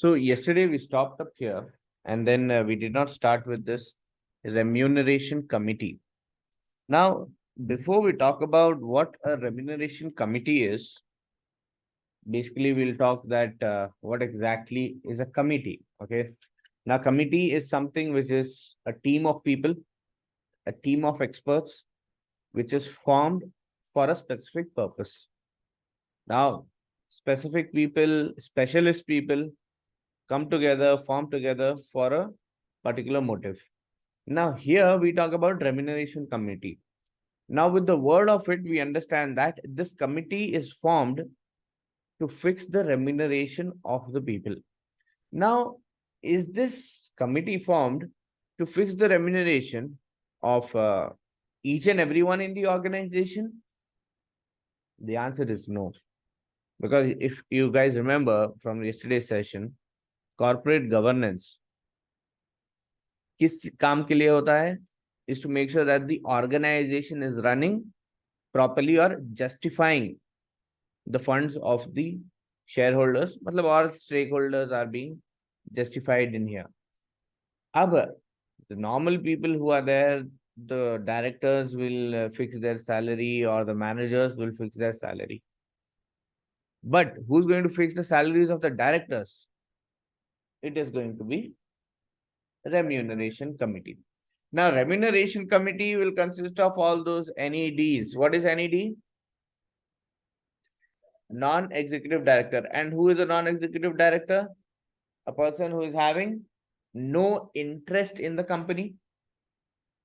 So yesterday we stopped up here and then we did not start with this remuneration committee. Now, before we talk about what a remuneration committee is, basically we'll talk that what exactly is a committee. Okay. Now, committee is something which is a team of people, a team of experts, which is formed for a specific purpose. Now, specific people, specialist people come together, form together for a particular motive. Now, here we talk about remuneration committee. Now, with the word of it, we understand that this committee is formed to fix the remuneration of the people. Now, is this committee formed to fix the remuneration of each and everyone in the organization? The answer is no. Because if you guys remember from yesterday's session, corporate governance किस काम के लिए होता है? Is to make sure that the organization is running properly or justifying the funds of the shareholders, मतलब all stakeholders are being justified in here. अब the normal people who are there, the directors will fix their salary or the managers will fix their salary. But who's going to fix the salaries of the directors? It is going to be remuneration committee. Now, remuneration committee will consist of all those NEDs. What is NED? Non-executive director. And who is a non-executive director? A person who is having no interest in the company,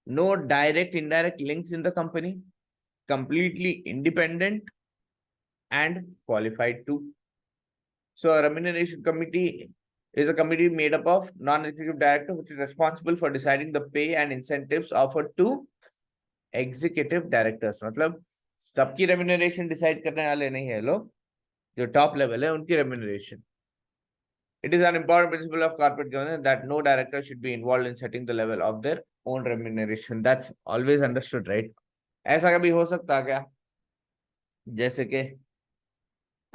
no direct, indirect links in the company, completely independent and qualified too. So a remuneration committee is a committee made up of non-executive director, which is responsible for deciding the pay and incentives offered to executive directors. मतलब सबकी remuneration decide करने वाले नहीं है लोग, जो top level है उनकी remuneration. It is an important principle of corporate governance that no director should be involved in setting the level of their own remuneration. That's always understood, right? ऐसा कभी हो सकता क्या? जैसे कि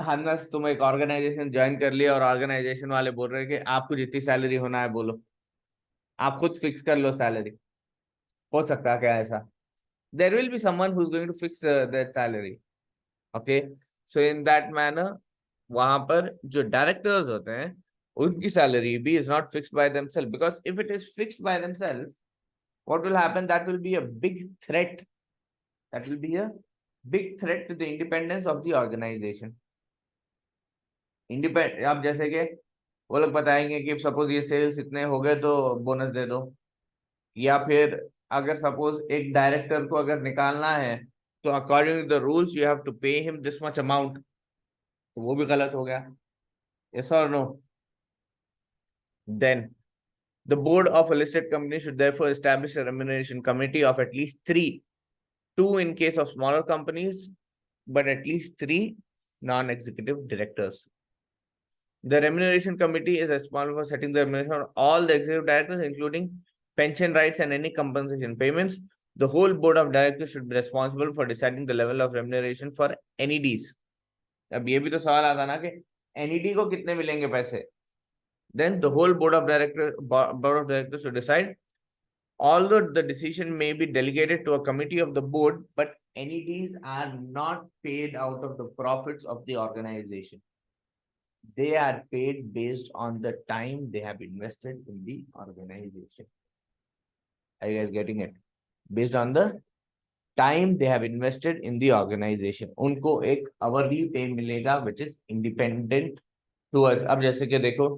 हनस तुम एक ऑर्गेनाइजेशन ज्वाइन कर लिया और ऑर्गेनाइजेशन वाले बोल रहे हैं कि आपको जितनी सैलरी होना है बोलो, आप खुद फिक्स कर लो सैलरी. हो सकता है क्या ऐसा? There will be someone who's going to fix their salary. Okay, so in that manner, वहां पर जो directors होते हैं उनकी salary भी is not fixed by themselves, because if it is fixed by themselves, what will happen? That will be a big threat. That will be a big threat to the independence of the organization. Independent, आप जैसे कि वो लोग बताएंगे कि suppose ये sales इतने हो गए तो बोनस दे दो, या फिर अगर सपोज एक डायरेक्टर को अगर निकालना है तो according to the rules you have to pay him this much amount, तो वो भी गलत हो गया. यस और no? Then the board of a listed company should therefore establish a remuneration committee of at least 3, 2 in case of smaller companies, but at least 3 non-executive directors. The remuneration committee is responsible for setting the remuneration of all the executive directors, including pension rights and any compensation payments. The whole board of directors should be responsible for deciding the level of remuneration for NEDs. अब ये भी तो सवाल आता ना कि NED को कितने मिलेंगे पैसे? Then the whole board of directors should decide. Although the decision may be delegated to a committee of the board, but NEDs are not paid out of the profits of the organization. They are paid based on the time they have invested in the organization. Are you guys getting it? Based on the time they have invested in the organization. उनको एक hourly pay मिलेगा, which is independent to us. अब जैसे कि देखो,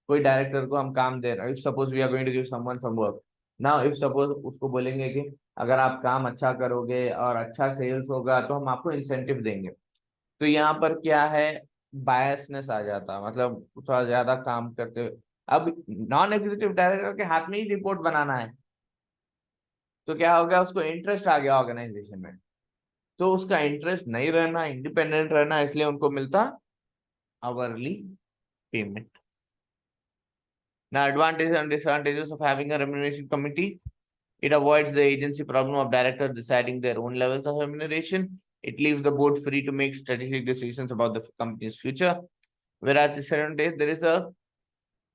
कोई director को हम काम दे रहे हैं. If suppose we are going to give someone some work. Now, if suppose उसको बोलेंगे कि अगर आप काम अच्छा करोगे और अच्छा सेल्स होगा तो हम आपको इंसेंटिव देंगे, तो यहाँ पर क्या है, बायसनेस आ जाता, मतलब थोड़ा ज्यादा काम करते हुए. अब नॉन एग्जीक्यूटिव डायरेक्टर के हाथ में ही रिपोर्ट बनाना है, तो क्या हो गया, उसको इंटरेस्ट आ गया ऑर्गेनाइजेशन में, तो उसका इंटरेस्ट नहीं रहना, इंडिपेंडेंट रहना, इसलिए उनको मिलता hourly payment. Now, advantages and disadvantages of having a remuneration committee. It avoids the agency problem of directors deciding their own levels of remuneration. It leaves the board free to make strategic decisions about the company's future. Whereas disadvantage, there is a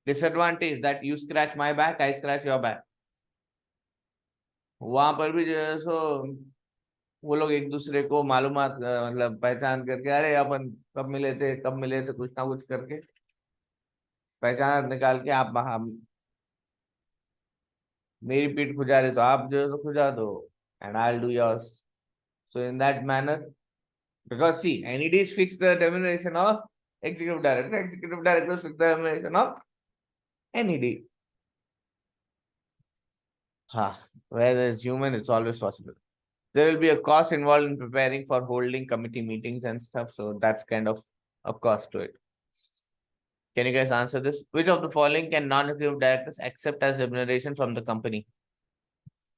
Disadvantage that you scratch my back, I scratch your back. वहां पर भी जो है सो वो लोग एक दूसरे को मालूमात मतलब पहचान करके, अरे अपन कब मिले थे कुछ ना कुछ करके पहचान निकाल के आप हम मेरी पीठ खुजा रहे तो आप जो है सो खुजा दो, and I'll do yours. So in that manner, because see, NEDs fix the termination of executive director, executive directors fix the termination of NED. Where there's human, it's always possible. There will be a cost involved in preparing for holding committee meetings and stuff, so that's kind of a cost to it. Can you guys answer this? Which of the following can non-executive directors accept as remuneration from the company?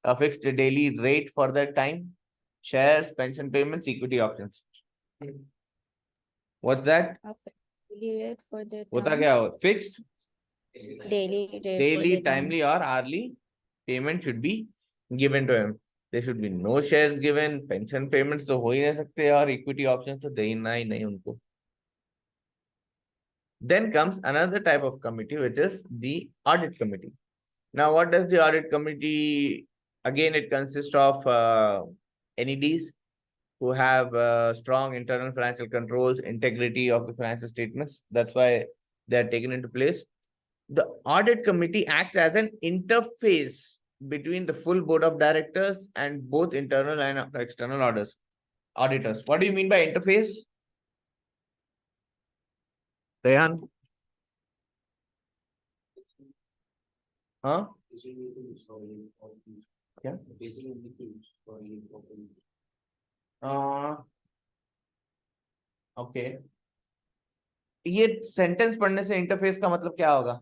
A fixed daily rate for that time, shares, pension payments, equity options. What's that? A daily rate for the होता time. क्या हो? Fixed, Daily rate for daily, the time. timely or hourly payment should be given to him. There should be no shares given, pension payments तो हो ही नहीं सकते और equity options तो देना ही नहीं उनको. Then comes another type of committee, which is the audit committee. Now, what does the audit committee? Again, it consists of NEDs who have strong internal financial controls, integrity of the financial statements. That's why they are taken into place. The audit committee acts as an interface between the full board of directors and both internal and external auditors. What do you mean by interface? Rehan? Huh? क्या? Okay, ये sentence पढ़ने से interface का मतलब क्या होगा?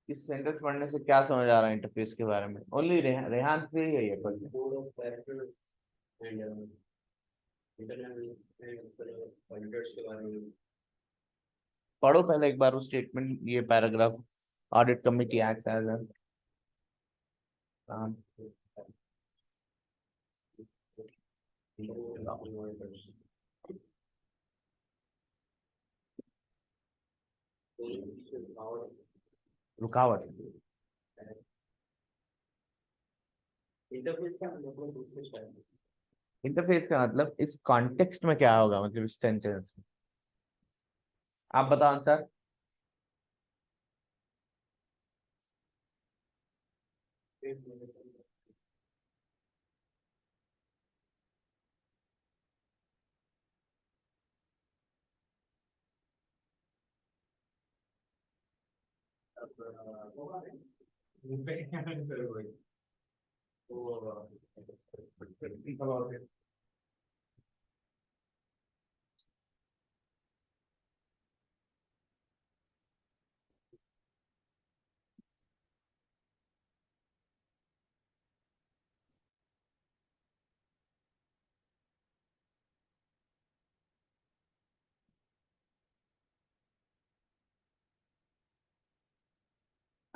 इस sentence पढ़ने से क्या समझ आ रहा है इंटरफेस के बारे में? ओनली रेहान से ही है ये पढ़ पढ़ो पहले एक बार उस स्टेटमेंट, ये paragraph. Audit committee act as a रुकावट. इंटरफेस का मतलब इस कॉन्टेक्स्ट में क्या होगा, मतलब इस सेंटेंस में आप बताओ answer.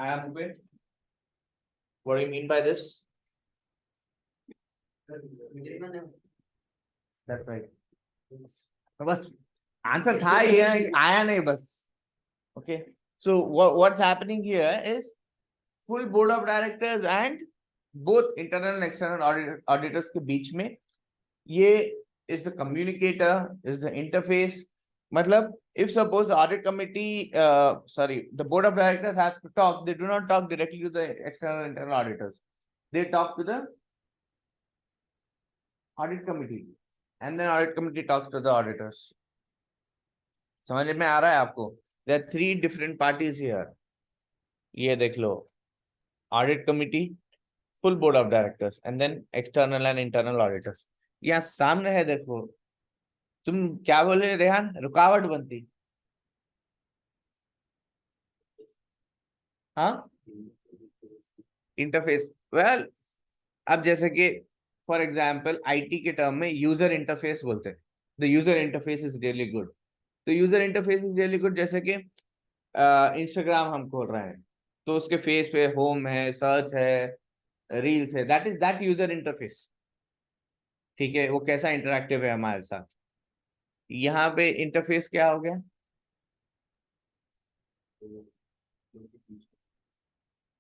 I am Rupesh. What do you mean by this? That's right. तो बस आंसर था ये, आया नहीं बस. Okay, so what's happening here is full board of directors and both internal and external auditors के बीच में ये is the communicator, is the interface. मतलब if suppose the audit committee, the board of directors has to talk, they do not talk directly to the external and internal auditors. They talk to the audit committee, and then audit committee talks to the auditors. समझ में आ रहा है आपको? There are 3 different parties here. ये देख लो, audit committee, full board of directors, and then external and internal auditors. यहाँ सामने है देखो. तुम क्या बोले रेहान? रुकावट बनती. हाँ, इंटरफेस. वेल, अब जैसे कि फॉर एग्जांपल आईटी के टर्म में यूजर इंटरफेस बोलते हैं. The user interface is really good. तो user interface is really good. जैसे कि इंस्टाग्राम हम खोल रहे हैं तो उसके फेस पे होम है, सर्च है, रील्स है, that is that user interface. ठीक है, वो कैसा इंटरेक्टिव है हमारे साथ। यहाँ पे इंटरफेस क्या हो गया,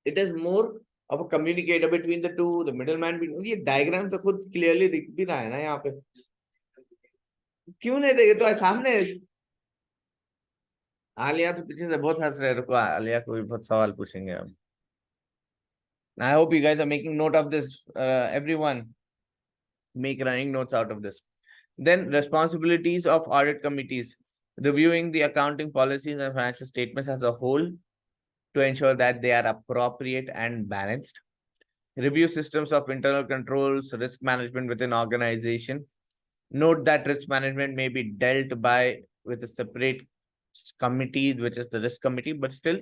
it is more of a communicator between the two, the middleman. ये डायग्राम तो खुद क्लियरली दिख भी रहा है ना यहाँ पे, क्यों नहीं देखे तो सामने। आलिया तो पीछे से बहुत हंस रहे, रुको आलिया को भी बहुत सवाल पूछेंगे अब। I hope you guys are making note of this, everyone make running notes out of this. Then responsibilities of audit committees: reviewing the accounting policies and financial statements as a whole to ensure that they are appropriate and balanced. Review systems of internal controls, risk management within organization. Note that risk management may be dealt by with a separate committee, which is the risk committee, but still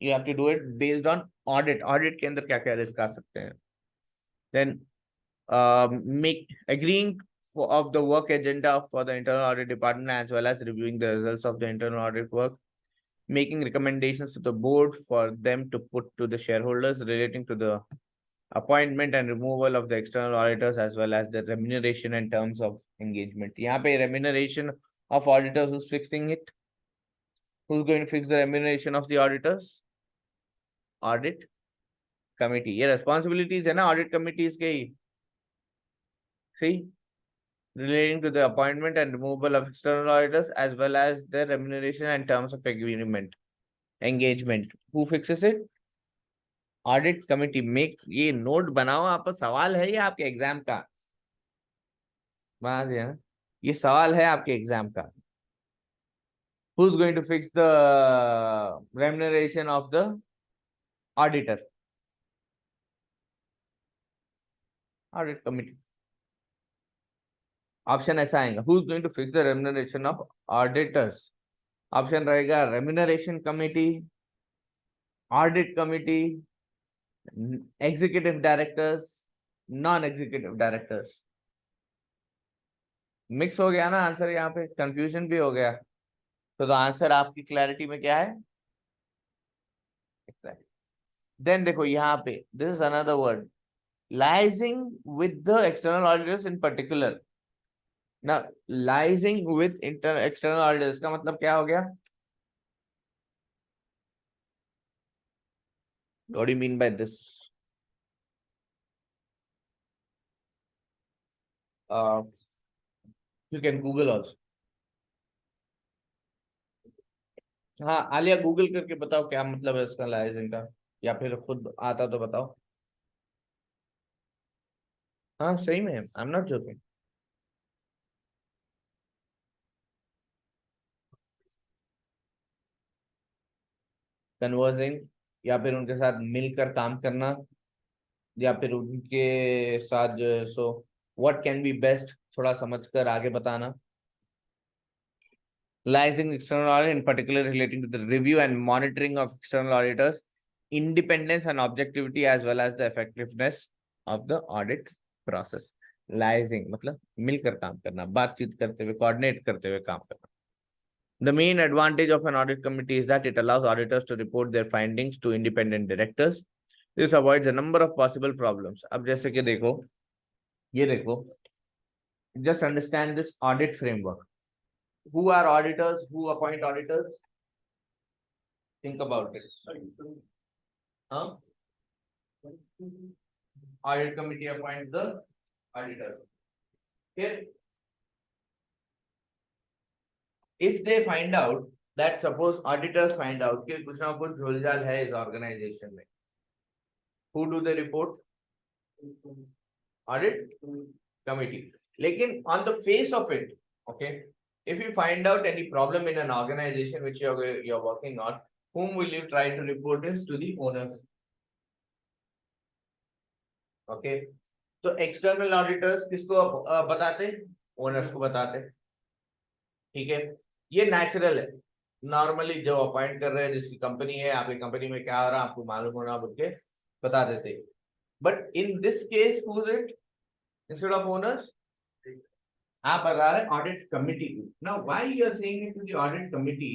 you have to do it based on audit. Audit के अंदर क्या क्या risk आ सकते हैं. Then make agreeing of the work agenda for the internal audit department, as well as reviewing the results of the internal audit work, making recommendations to the board for them to put to the shareholders relating to the appointment and removal of the external auditors, as well as the remuneration and terms of engagement. यहाँ पे remuneration of auditors, who's fixing it? Who's going to fix the remuneration of the auditors? Audit committee. ये responsibilities है ना audit committees के ही. See, relating to the appointment and removal of external auditors, as well as their remuneration and terms of agreement, engagement. Who fixes it? Audit committee. Make ये note बनाओ, आप सवाल है ये आपके एग्जाम का, बना दिया ना, ये सवाल है आपके एग्जाम का. Who's going to fix the remuneration of the auditor? Audit committee. Option ऐसा आएगा, who's going to fix the remuneration of auditors? Option रहेगा remuneration committee, audit committee, executive directors, non-executive directors. Mix हो गया ना answer, यहाँ पे confusion भी हो गया. तो आंसर आपकी क्लैरिटी में क्या है? देन देखो यहाँ पे, this is another word, liaising with the external auditors in particular. Now liaising with external auditors का मतलब क्या हो गया? What do you mean by this? You can Google also. हाँ आलिया, गूगल करके बताओ क्या मतलब है इसका लाइसेंस का, या फिर खुद आता तो बताओ. हाँ सही में, I am not joking. Conversing, या फिर उनके साथ मिलकर काम करना, या फिर उनके साथ so what can be best, थोड़ा समझकर आगे बताना. Liaising external audit, in particular relating to the review and monitoring of external auditors, independence and objectivity, as well as the effectiveness of the audit process. Liaising मतलब मिलकर काम करना, बातचीत करते हुए, coordinate करते हुए काम करना. The main advantage of an audit committee is that it allows auditors to report their findings to independent directors. This avoids a number of possible problems. अब जैसे कि देखो, ये देखो, just understand this audit framework. Who are auditors? Who appoint auditors? Think about it. Huh? Audit committee appoints the auditors. Okay. If they find out that, suppose auditors find out कि कुछ ना कुछ झोलझाल है इस organization में, who do they report? Audit committee. लेकिन on the face of it, okay, if you find out any problem in an organization which you're working on, whom will you try to report this? To the owners. Okay, तो external auditors किसको बताते? Owners को बताते. ठीक है, ये natural है. Normally जो अपॉइंट कर रहे हैं, जिसकी कंपनी है, आपकी कंपनी में क्या हो रहा है आपको मालूम होना, बोल के बता देते. But in this case who is it? Instead of owners आप बता रहे ऑडिट कमिटी को. Now why you are saying it to the audit committee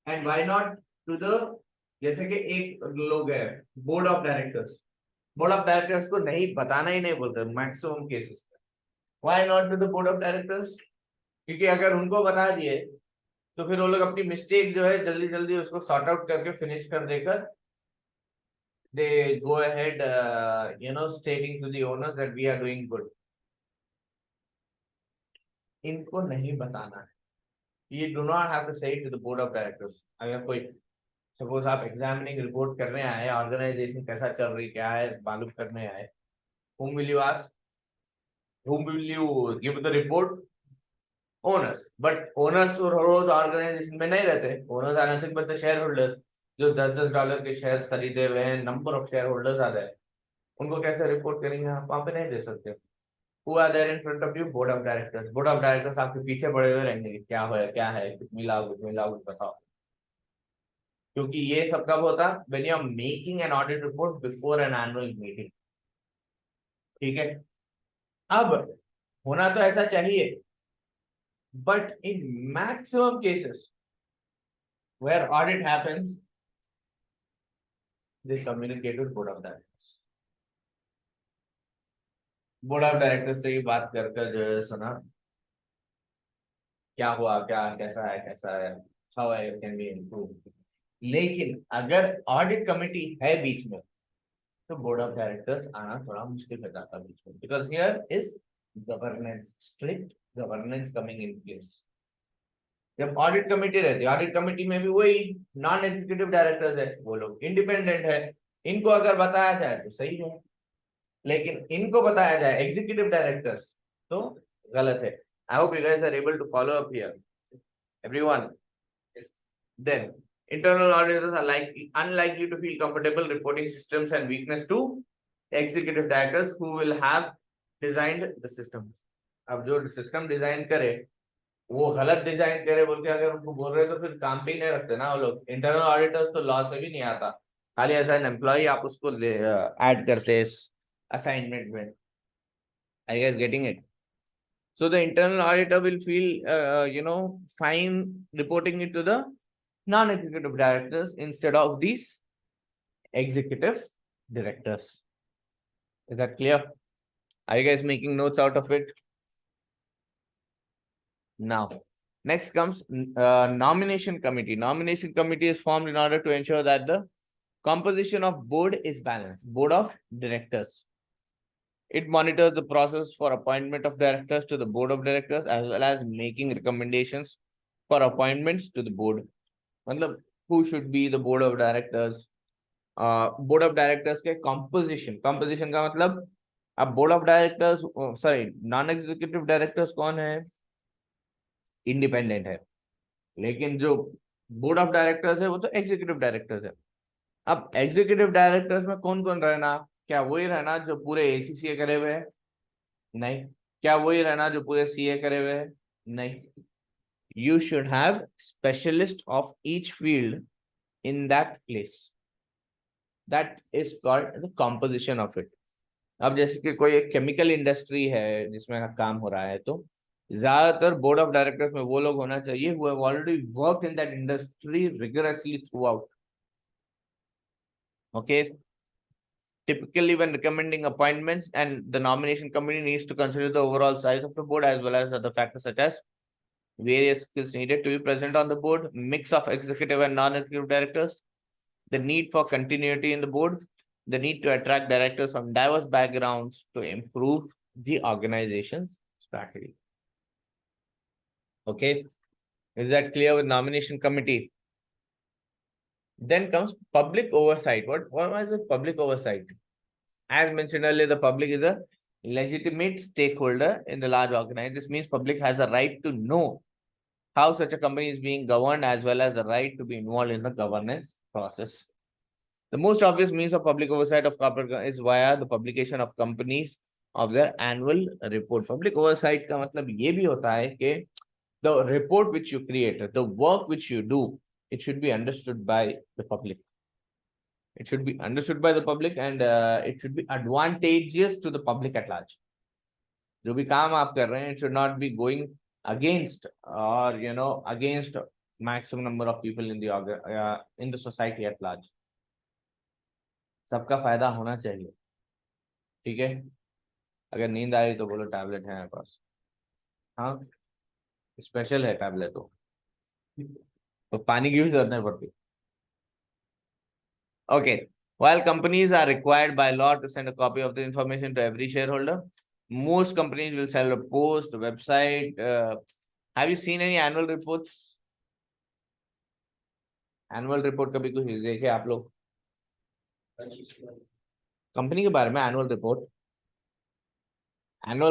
and why not to the, जैसे कि एक लोग है board of directors, board of directors को नहीं बताना ही नहीं बोलते मैक्सिमम केसेस में। Why not to the board of directors? क्योंकि अगर उनको बता दिए तो फिर वो लोग अपनी मिस्टेक जो है जल्दी जल्दी उसको सॉर्ट आउट करके फिनिश कर देकर दे go ahead stating to the owners that we are doing good. इनको नहीं बताना है। You do not have to say it to the board of directors. अगर कोई सपोज आप एग्जामिनिंग रिपोर्ट करने आए, ऑर्गेनाइजेशन कैसा चल रही क्या है मालूम करने आए, whom will you ask? Whom will you give the report? Owners. But owners तो रोज ऑर्गेनाइजेशन में नहीं रहते। Owners are nothing but the shareholders जो 10-10 डॉलर के शेयर्स खरीदे हुए हैं, नंबर ऑफ शेयर होल्डर्स आ रहे हैं, उनको कैसे रिपोर्ट करेंगे आप? वहां पे नहीं दे सकते। Who are there in front of you? Board of directors. Board of directors आपके पीछे पड़े हुए रहेंगे, क्या है कितनी लाओ बताओ। क्योंकि ये सब कब होता? when you are making an audit report before an annual meeting। ठीक है, अब होना तो ऐसा चाहिए, but in maximum cases where audit happens, they communicate with board of directors। Board of directors से ये बात कर कर जो है सुना क्या हुआ, क्या कैसा है, how I can be improve. लेकिन अगर ऑडिट कमिटी है बीच में तो बोर्ड ऑफ डायरेक्टर्स आना थोड़ा मुश्किल हो जाता है बीच में, because here is governance, strict governance coming in place. जब ऑडिट कमेटी रहती है, ऑडिट कमेटी में भी वही नॉन एग्जीक्यूटिव डायरेक्टर्स है, वो लोग इंडिपेंडेंट है, इनको अगर बताया जाए तो सही है, लेकिन इनको बताया जाए एग्जीक्यूटिव डायरेक्टर्स तो गलत है। I hope you guys are able to follow up here everyone. Then internal auditors are unlikely to feel comfortable reporting systems and weakness to executive directors who will have designed the systems। अब जो system design करे वो गलत design करे बोल के अगर उनको बोल रहे तो फिर काम पे ही नहीं रखते ना वो लोग। इंटरनल ऑडिटर्स तो लॉ से भी नहीं आता, खाली एज एन एम्प्लॉय आप उसको ऐड करते हैं असाइनमेंट में। I guess getting it? So the internal auditor will feel fine reporting it to the non-executive directors instead of these executive directors। Is that clear? Are you guys making notes out of it? Now, next comes nomination committee. Nomination committee is formed in order to ensure that the composition of board is balanced. Board of directors. It monitors the process for appointment of directors to the board of directors as well as making recommendations for appointments to the board। मतलब who should be the board of directors? Board of directors के composition का मतलब अब board of directors sorry non executive directors कौन है? Independent है, लेकिन जो बोर्ड ऑफ डायरेक्टर्स है वो तो एग्जीक्यूटिव डायरेक्टर्स है। अब एग्जीक्यूटिव डायरेक्टर्स में कौन कौन रहना? क्या वही रहना जो पूरे एसीसीए करे हुए है? नहीं। क्या वही रहना जो पूरे सीए करे हुए है? नहीं। You should have specialist of each field in that place। That is called the composition of it। अब जैसे कि कोई एक केमिकल इंडस्ट्री है जिसमें काम हो रहा है तो ज्यादातर बोर्ड ऑफ डायरेक्टर्स में वो लोग होना चाहिए who have already worked in that industry rigorously throughout। Okay, typically when recommending appointments and the nomination committee needs to consider the overall size of the board as well as other factors such as various skills needed to be present on the board, mix of executive and non-executive directors, the need for continuity in the board, the need to attract directors from diverse backgrounds to improve the organization's strategy। Okay, is that clear with nomination committee? Then comes public oversight. What was the public oversight? As mentioned earlier, the public is a legitimate stakeholder in the large organization. This means public has the right to know how such a company is being governed as well as the right to be involved in the governance process। The most obvious means of public oversight of corporate is via the publication of companies of their annual report। Public oversight का मतलब ये भी होता है कि the report which you create, the work which you do, it should be understood by the public। It should be understood by the public and it should be advantageous to the public at large। जो भी काम आप कर रहे हैं, it should not be going against or against maximum number of people in the society at large। सबका फायदा होना चाहिए। ठीक है, अगर नींद आ रही तो बोलो टैबलेट है मेरे पास। हाँ, स्पेशल है टैबलेट तो पानी की भी जरूरत नहीं पड़ती। Okay. While companies are required by law to send a copy of the information to every shareholder, most companies will sell a post, a website. Have you seen any annual reports? Annual report कभी कुछ देखे आप लोग company के बारे में? Annual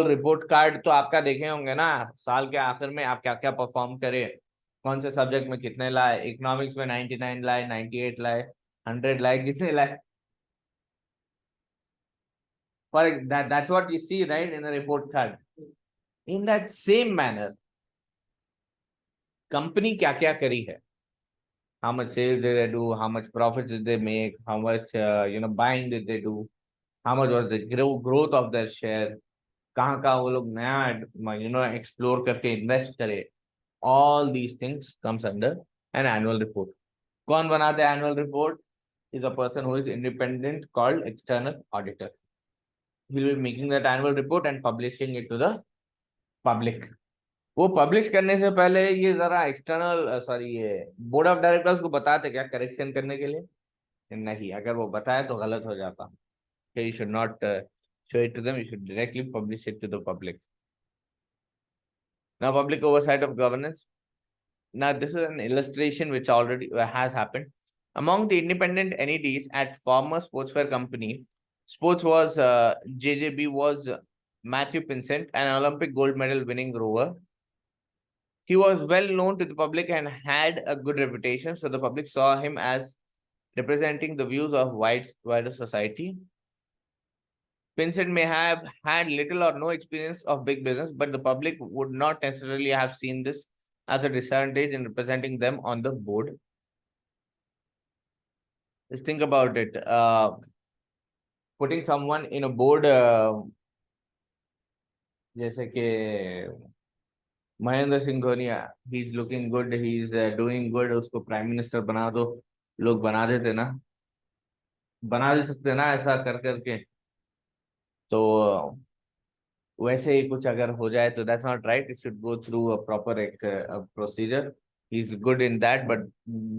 report card तो आपका देखे होंगे ना, साल के आखिर में आप क्या क्या परफॉर्म करे, कौन से सब्जेक्ट में कितने लाए, इकोनॉमिक्स में 99 लाए, 98 लाए, 100 लाए, कितने लाए। For that's what you see, right, in the report card. In that same manner, company क्या क्या करी है, how much sales did they do, how much profits did they make, how much buying did they do, how much was the growth of their share, कहाँ कहाँ वो लोग नया explore करके invest करे, all these things comes under an annual report. कौन बनाते हैं annual report? Is a person who is independent called external auditor. He will be making that annual report and publishing it to the public. वो publish करने से पहले ये जरा external ये बोर्ड ऑफ डायरेक्टर्स को बताते क्या करेक्शन करने के लिए? नहीं, अगर वो बताए तो गलत हो जाता। You should not show it to them, you should directly publish it to the public. Now public oversight of governance. Now this is an illustration which already has happened. Among the independent entities at former Sportswear company, Sports was JJB was Matthew Pinsent, an Olympic gold medal winning rower. He was well known to the public and had a good reputation, so the public saw him as representing the views of wider society. Vincent may have had little or no experience of big business, but the public would not necessarily have seen this as a disadvantage in representing them on the board. Just think about it. Putting someone in a board, जैसे कि Mahendra Singh Dhoni, he is looking good, he is doing good, उसको prime minister बना दो, लोग बना देते ना, बना दे सकते ना ऐसा कर करके। तो वैसे ही कुछ अगर हो जाए तो that's not right, it should go through a proper एक procedure. He is good in that but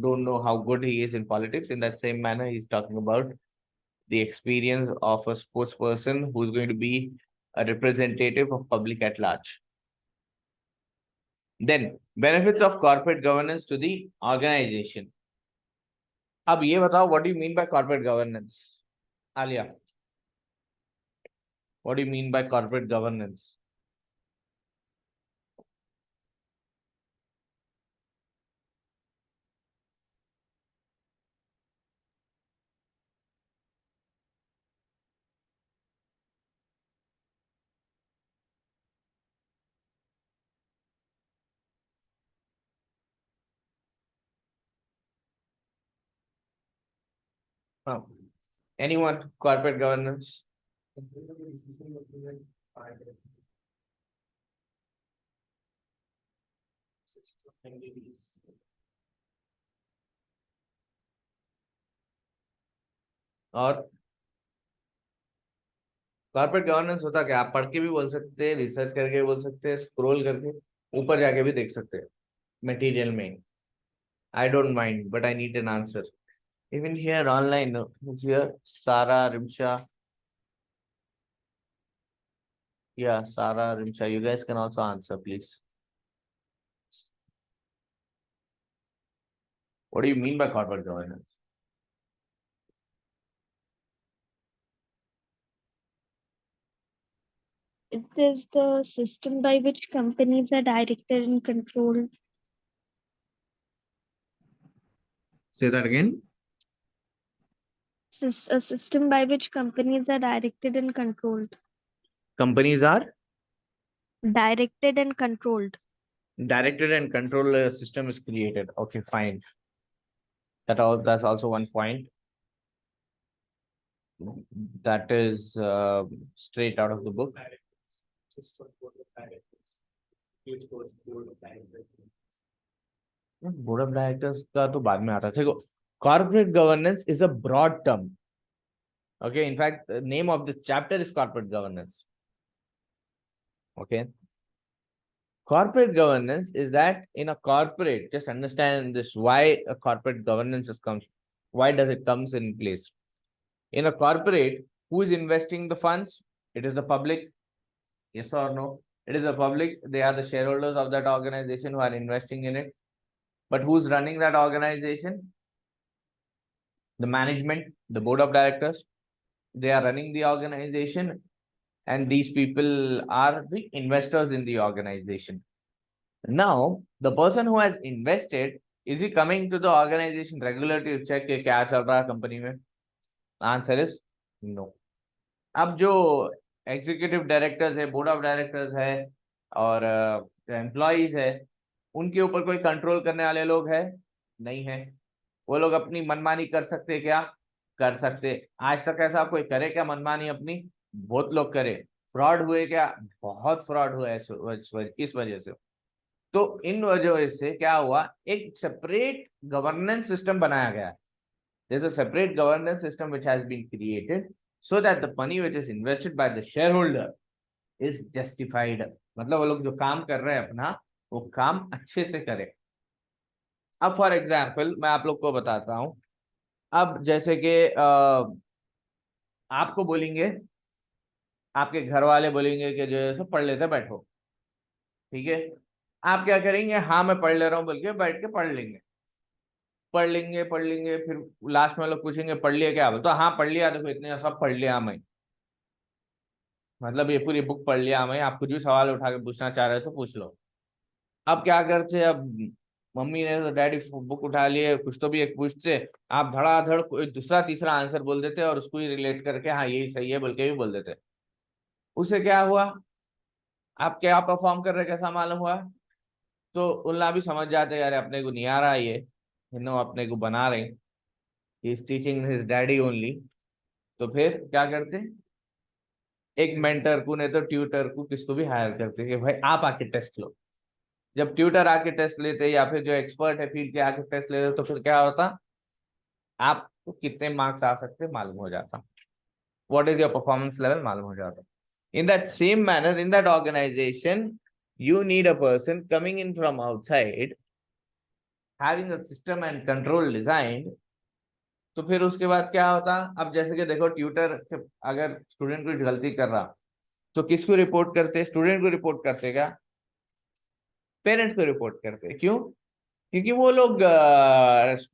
don't know how good he is in politics. In that same manner he is talking about the experience of a sports person who's going to be a representative of public at large. Then benefits of corporate governance to the organization. अब ये बताओ, what do you mean by corporate governance? Alia, what do you mean by corporate governance? Anyone? Corporate governance? और corporate governance होता क्या? आप पढ़ के भी बोल सकते हैं, रिसर्च करके भी बोल सकते हैं, स्क्रॉल करके ऊपर जाके भी देख सकते हैं मटेरियल में. I don't mind but I need an answer. Even here online, here Sarah Rimsha. Yeah, Sarah Rimsha. You guys can also answer, please. What do you mean by corporate governance? It is the system by which companies are directed and controlled. Say that again. A system by which companies are directed and controlled. Companies are Directed and controlled. directed and control system is created. Okay, fine. That's also one point. That is straight out of the book. Board of directors का तो बाद में आता है. देखो, corporate governance is a broad term. Okay, in fact, the name of this chapter is corporate governance. Okay. Corporate governance is that in a corporate, just understand this, why a corporate governance comes, why does it comes in place? In a corporate, who is investing the funds? It is the public. Yes or no? It is the public. They are the shareholders of that organization who are investing in it. But who's running that organization? The management, the board of directors. They are running the organization, and these people are the investors in the organization. Now, the person who has invested, is he coming to the organization regularly to check कि क्या चल रहा है company में? Answer is no. अब जो executive directors है, board of directors है और एम्प्लॉइज है, उनके ऊपर कोई कंट्रोल करने वाले लोग है? नहीं है। वो लोग अपनी मनमानी कर सकते क्या? कर सकते। आज तक ऐसा कोई करे क्या मनमानी अपनी? बहुत लोग करे। फ्रॉड हुए क्या? बहुत फ्रॉड हुआ है इस वजह से। तो इन वजह से क्या हुआ, एक सेपरेट गवर्नेंस सिस्टम बनाया गया। There's a separate governance system which has been created so that the money which is invested by the shareholder is justified. मतलब वो लोग जो काम कर रहे हैं अपना, वो काम अच्छे से करें। अब फॉर एग्जाम्पल मैं आप लोग को बताता हूं। अब जैसे कि आपको बोलेंगे, आपके घर वाले बोलेंगे कि जो है सो पढ़ लेते बैठो, ठीक है? आप क्या करेंगे? हाँ मैं पढ़ ले रहा हूँ बोल के बैठ के पढ़ लेंगे, पढ़ लेंगे। फिर लास्ट में लोग पूछेंगे पढ़ लिया क्या? तो हाँ पढ़ लिया, देखो इतने सब पढ़ लिया मैं, मतलब ये पूरी बुक पढ़ लिया मैं। आप कुछ भी सवाल उठा के पूछना चाह रहे हो तो पूछ लो। अब क्या करते? अब मम्मी ने तो डैडी बुक उठा लिए, कुछ तो भी एक पूछते, आप धड़ाधड़ कोई दूसरा तीसरा आंसर बोल देते और उसको ही रिलेट करके हाँ यही सही है बोल के भी बोल देते। उसे क्या हुआ? आप क्या परफॉर्म कर रहे, कैसा मालूम हुआ? तो उल्ला भी समझ जाते यार अपने को नहीं आ रहा ये, अपने को बना रहे, he is teaching his daddy only. तो फिर क्या करते? एक मेंटर को नहीं तो ट्यूटर को, किसको भी हायर करते कि भाई आप आके टेस्ट लो। जब ट्यूटर आके टेस्ट लेते या फिर जो एक्सपर्ट है फील्ड के आके टेस्ट लेते, तो फिर क्या होता? आपको कितने मार्क्स आ सकते मालूम हो जाता, what is your performance level मालूम हो जाता। In that same manner, in that organization, you need a person coming in from outside, having a system and control designed। तो फिर उसके बाद क्या होता? अब जैसे कि देखो, ट्यूटर अगर स्टूडेंट कोई गलती कर रहा तो किसको रिपोर्ट करते? स्टूडेंट को रिपोर्ट करते क्या? पेरेंट्स को रिपोर्ट करते। क्यों? क्योंकि वो लोग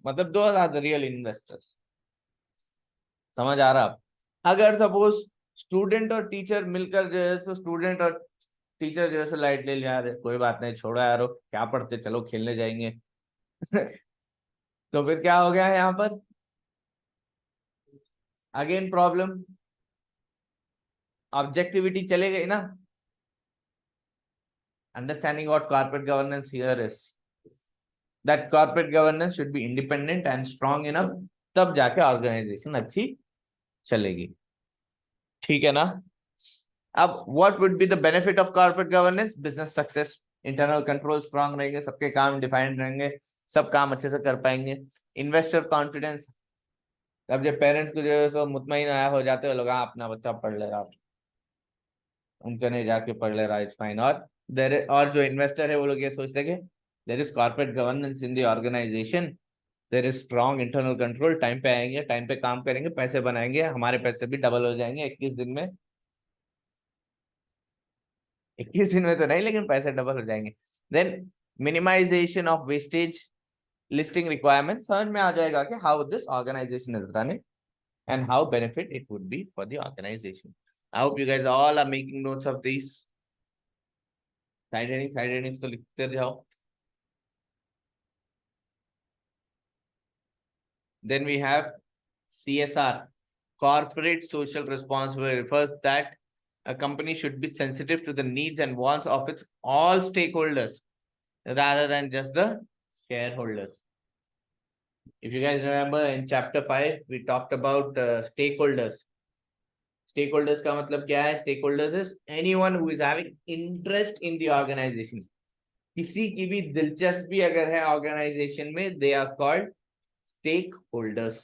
मतलब दो आर द रियल इन्वेस्टर्स। समझ आ रहा? अगर सपोज स्टूडेंट और टीचर मिलकर जो है, सो स्टूडेंट और टीचर जो है लाइट ले लिया, कोई बात नहीं छोड़ो यार, क्या पढ़ते, चलो खेलने जाएंगे। तो फिर क्या हो गया यहाँ पर? अगेन प्रॉब्लम, ऑब्जेक्टिविटी चले गई ना। Understanding what corporate governance here is, that corporate governance should be independent and strong enough, तब जाके ऑर्गेनाइजेशन अच्छी चलेगी। ठीक है ना? अब what would be the benefit of corporate governance? Business success, internal control strong रहेंगे, सबके काम डिफाइंड रहेंगे, सब काम अच्छे से कर पाएंगे। इन्वेस्टर कॉन्फिडेंस, अब जब पेरेंट्स को जो है सो मुतमईन आया हो जाते हैं लोग, हाँ अपना बच्चा पढ़ ले रहा, उनके नहीं जाके पढ़ ले रहा, इट्स फाइन। और जो इन्वेस्टर है वो लोग ये सोचते हैं कि there is corporate governance in the organization, there is strong internal control, time पे आएंगे, टाइम पे काम करेंगे, पैसे बनाएंगे, हमारे पैसे भी डबल हो जाएंगे 21 दिन में। 21 दिन में तो नहीं, लेकिन पैसे डबल हो जाएंगे। Then minimization of wastage, listing requirement, समझ में आ जाएगा कि how this organization is running and how benefit it would be for the organization. I hope you guys all are making notes of these. Side headings तो लिखते जाओ। Then we have CSR, corporate social responsibility, refers that a company should be sensitive to the needs and wants of its all stakeholders rather than just the shareholders. If you guys remember in chapter 5, we talked about stakeholders. Stakeholders का मतलब क्या है? Stakeholders is anyone who is having interest in the organization. किसी की भी दिलचस्पी अगर है ऑर्गेनाइजेशन में, they are called stakeholders.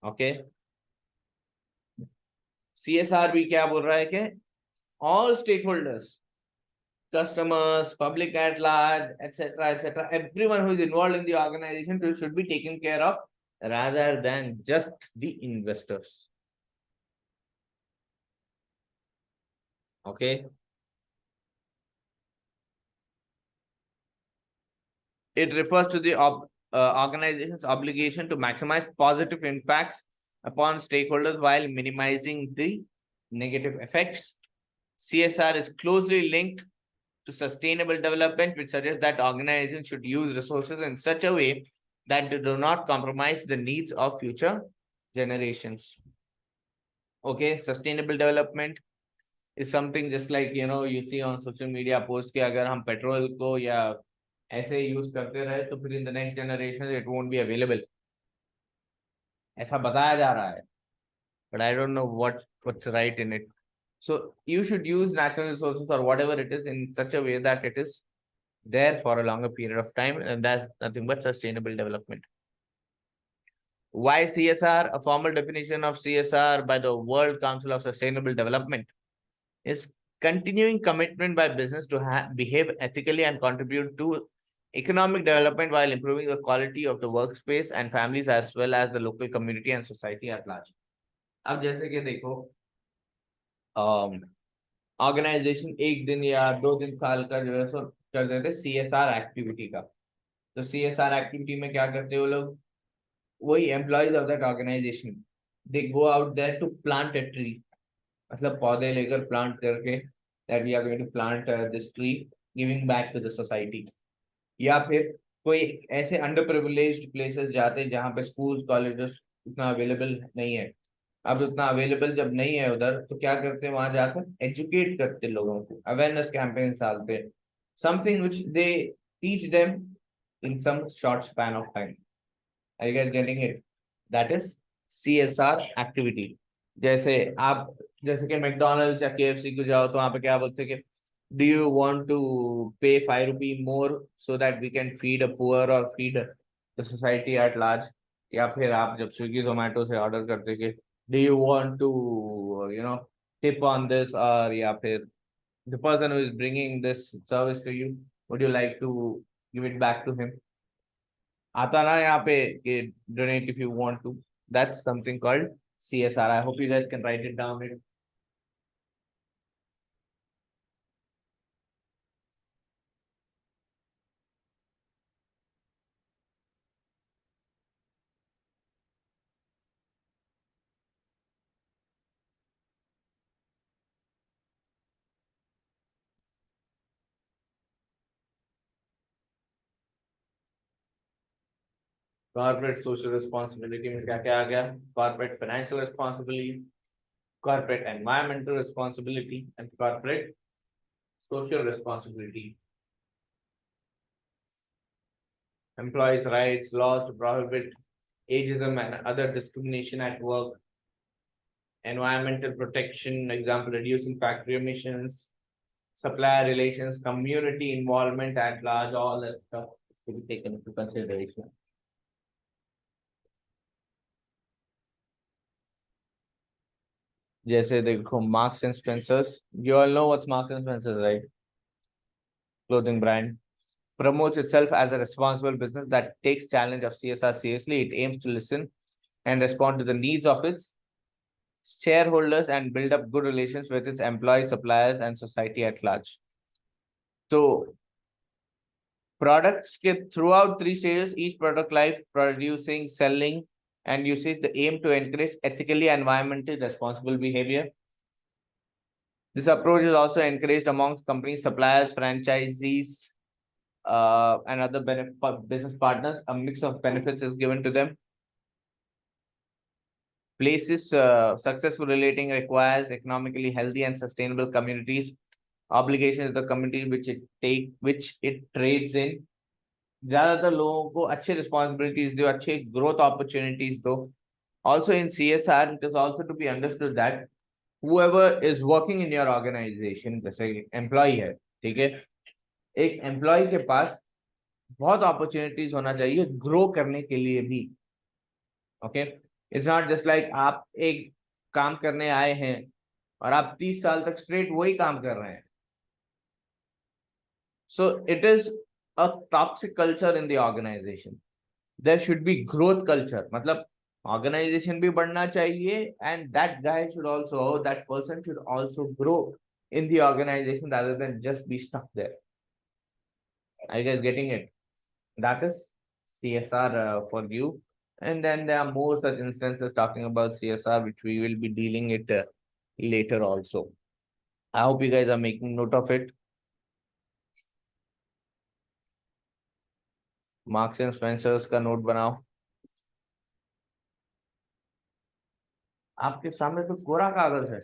Okay, CSR भी क्या बोल रहा है कि all stakeholders, customers, public at large, etc., everyone who is involved in the organization should be taken care of rather than just the investors. Okay. It refers to the organization's obligation to maximize positive impacts upon stakeholders while minimizing the negative effects. CSR is closely linked to sustainable development, which suggests that organizations should use resources in such a way that they do not compromise the needs of future generations. Okay, sustainable development is something just like you see on social media post कि अगर हम petrol को या ऐसे use करते रहे तो फिर in the next generation it won't be available, ऐसा बताया जा रहा है, but I don't know what's right in it. So you should use natural resources or whatever it is in such a way that it is there for a longer period of time, and that's nothing but sustainable development. Why CSR? A formal definition of CSR by the World Council of Sustainable Development is continuing commitment by business to behave ethically and contribute to economic development while improving the quality of the workspace and families as well as the local community and society at large. अब जैसे कि देखो organisation एक दिन या 2 दिन साल का जो है सो कर देते CSR एक्टिविटी का। तो CSR एक्टिविटी में क्या करते हो लोग, वही employees of that organization they go out there to plant a tree, मतलब पौधे लेकर प्लांट करके that we are going to plant this tree giving back to the society. या फिर कोई ऐसे अंडर प्रिविलेज्ड प्लेसेस जाते हैं जहाँ पे स्कूल्स कॉलेजेस उतना अवेलेबल नहीं है। अब उतना अवेलेबल जब नहीं है उधर तो क्या करते हैं, वहां जाकर एजुकेट करते लोगों को, अवेयरनेस कैंपेन डालते हैं, something which they teach them in some short span of time. Are you guys getting it? That is CSR activity. जैसे कि मैकडॉनल्ड्स या KFC को जाओ तो वहां पे क्या बोलते हैं कि do you want to pay 5 rupee more so that we can feed a poor or feed the society at large? या फिर आप जब स्विगी जोमेटो से ऑर्डर करते कि do you want to tip on this, or या फिर the person who is bringing this service to you, would you like to give it back to him? आता ना यहाँ पे कि donate if you want to. That's something called CSR. I hope you guys can write it down. Corporate social responsibility में क्या क्या आ गया? Corporate financial responsibility, corporate environmental responsibility and corporate social responsibility. Employees' rights, laws to prohibit ageism and other discrimination at work, environmental protection, example reducing factory emissions, supplier relations, community involvement at large, all that stuff to be taken into consideration. जैसे देखो Marks and Spencers, you all know what's Marks and Spencers, right? Clothing brand promotes itself as a responsible business that takes challenge of CSR seriously. It aims to listen and respond to the needs of its shareholders and build up good relations with its employees, suppliers, and society at large. So products get throughout 3 stages, each product life, producing, selling, and usage, the aim to encourage ethically and environmentally responsible behavior. This approach is also encouraged amongst companies, suppliers, franchisees, and other business partners. A mix of benefits is given to them. Places successful relating requires economically healthy and sustainable communities. Obligation is the community which it trades in. ज्यादातर लोगों को अच्छे responsibilities दो, अच्छे growth opportunities दो. Also in CSR, it is also to be understood that whoever is working in your organization, जैसे employee है, ठीक है, एक employee के पास बहुत opportunities होना चाहिए grow करने के लिए भी. Okay. It's not just like आप एक काम करने आए हैं और आप 30 साल तक स्ट्रेट वही काम कर रहे हैं. So it is a toxic culture in the organization. There should be growth culture. मतलब organization भी बढ़ना चाहिए and that guy should also, that person should also grow in the organization rather than just be stuck there. Are you guys getting it? That is CSR for you. And then there are more such instances talking about CSR, which we will be dealing it later also. I hope you guys are making note of it. Marks and Spencer's का note बनाओ. आपके सामने तो कोरा कागज है.